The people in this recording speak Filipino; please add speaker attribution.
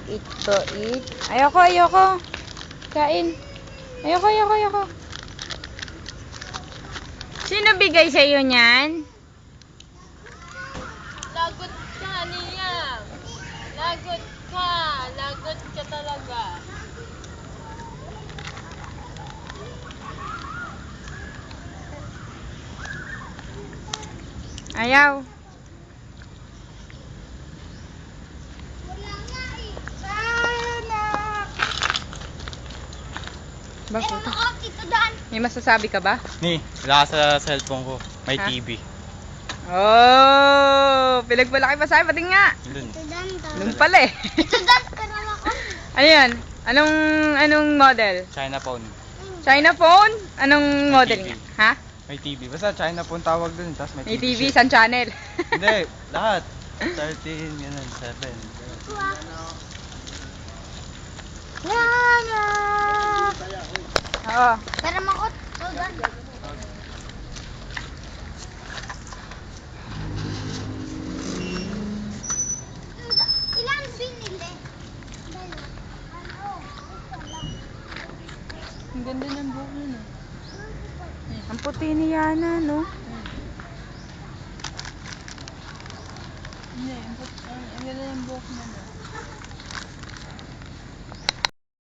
Speaker 1: eat. Ayoko. Kain. Ayoko. Sino bigay sa iyo niyan?
Speaker 2: Lagot ka, Nia. Lagot ka talaga.
Speaker 1: Ayaw. Bakit? May masasabi ka ba?
Speaker 3: Ni, wala ka sa cellphone ko. May
Speaker 1: Ha?
Speaker 3: TV.
Speaker 1: Oh, pinagpalaki pa sa'yo, pati nga.
Speaker 3: Dun.
Speaker 1: Nung pala eh. Ano yan? Anong model?
Speaker 3: China phone.
Speaker 1: China phone? Anong
Speaker 3: May
Speaker 1: model
Speaker 3: TV.
Speaker 1: nga? Ha?
Speaker 3: May TV. Basta China phone tawag dun. Tapos may
Speaker 1: May
Speaker 3: TV.
Speaker 1: TV,
Speaker 3: siya.
Speaker 1: san channel?
Speaker 3: Hindi, lahat. 13, ganun, 7.
Speaker 1: Yana! Oo.
Speaker 2: Pero makot. Sudan. Ilan binili?
Speaker 1: Ang ganda ng buhok nun eh. Ang puti ni Yana, no? Hindi, ang ganda ng buhok nun.